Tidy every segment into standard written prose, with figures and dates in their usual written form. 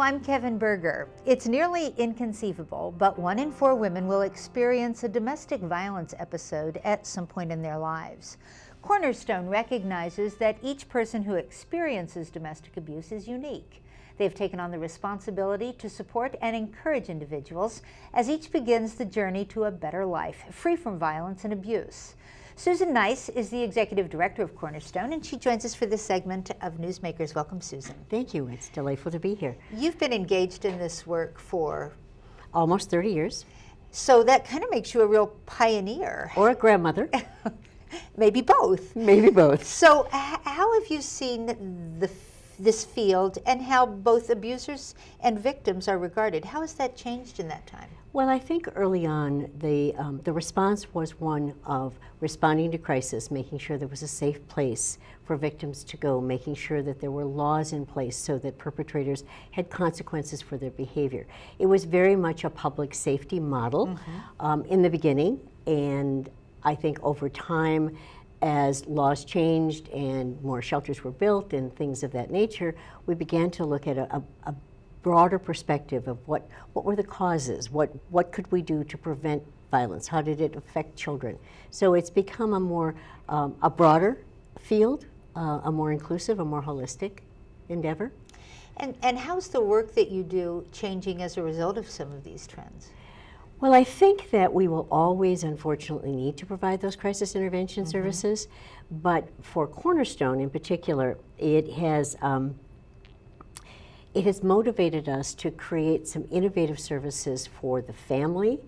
I'm Kevin Berger. It's nearly inconceivable, but 1 in 4 women will experience a domestic violence episode at some point in their lives. Cornerstone recognizes that each person who experiences domestic abuse is unique. They've taken on the responsibility to support and encourage individuals as each begins the journey to a better life, free from violence and abuse. Susan Nice is the Executive Director of Cornerstone, and she joins us for this segment of Newsmakers. Welcome, Susan. Thank you. It's delightful to be here. You've been engaged in this work for almost 30 years. So that kind of makes you a real pioneer. Or a grandmother. Maybe both. Maybe both. So how have you seen this field and how both abusers and victims are regarded? How has that changed in that time? Well, I think early on the response was one of responding to crisis, making sure there was a safe place for victims to go, making sure that there were laws in place so that perpetrators had consequences for their behavior. It was very much a public safety model in the beginning, and I think over time, as laws changed and more shelters were built and things of that nature, we began to look at a broader perspective of what were the causes, what could we do to prevent violence, how did it affect children. So it's become a more a broader field, a more inclusive, a more holistic endeavor. And how's the work that you do changing as a result of some of these trends? Well, I think that we will always, unfortunately, need to provide those crisis intervention services, but for Cornerstone in particular, it has motivated us to create some innovative services for the family,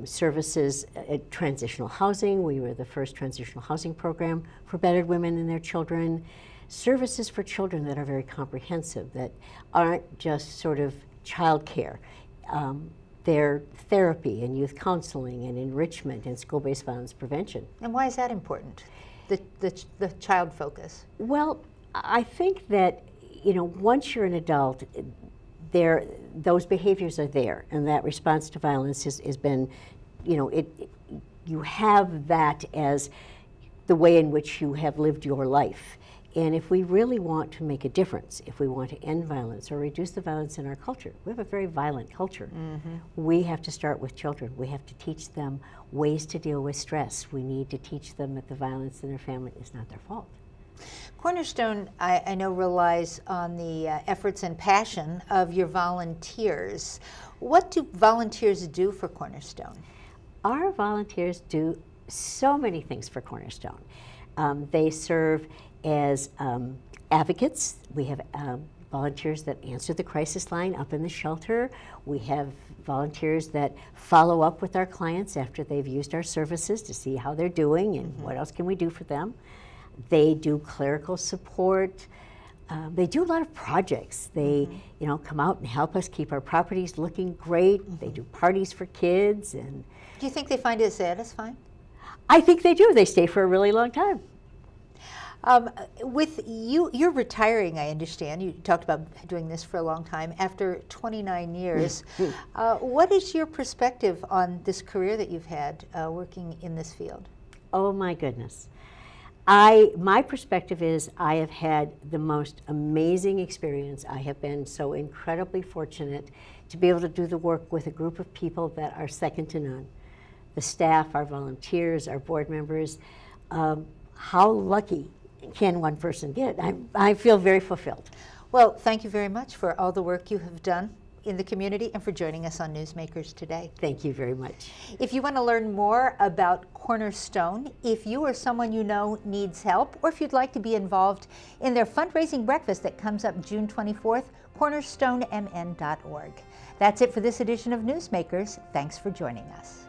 services at transitional housing. We were the first transitional housing program for battered women and their children. Services for children that are very comprehensive, that aren't just sort of childcare. They're therapy and youth counseling and enrichment and school-based violence prevention. And why is that important, the child focus? Well, I think that once you're an adult, those behaviors are there, and that response to violence has been, you have that as the way in which you have lived your life. And if we really want to make a difference, if we want to end violence or reduce the violence in our culture, we have a very violent culture. We have to start with children. We have to teach them ways to deal with stress. We need to teach them that the violence in their family is not their fault. Cornerstone, I know, relies on the efforts and passion of your volunteers. What do volunteers do for Cornerstone? Our volunteers do so many things for Cornerstone. They serve as advocates. We have volunteers that answer the crisis line up in the shelter. We have volunteers that follow up with our clients after they've used our services to see how they're doing and what else can we do for them. They do clerical support. They do a lot of projects. They, come out and help us keep our properties looking great. They do parties for kids. And do you think they find it satisfying? I think they do. They stay for a really long time. With you're retiring, I understand. You talked about doing this for a long time. After 29 years, what is your perspective on this career that you've had working in this field? Oh my goodness. My perspective is I have had the most amazing experience. I have been so incredibly fortunate to be able to do the work with a group of people that are second to none. The staff, our volunteers, our board members. How lucky can one person get? I feel very fulfilled. Well, thank you very much for all the work you have done in the community and for joining us on Newsmakers today. Thank you very much. If you want to learn more about Cornerstone, if you or someone you know needs help, or if you'd like to be involved in their fundraising breakfast that comes up June 24th, cornerstonemn.org. That's it for this edition of Newsmakers. Thanks for joining us.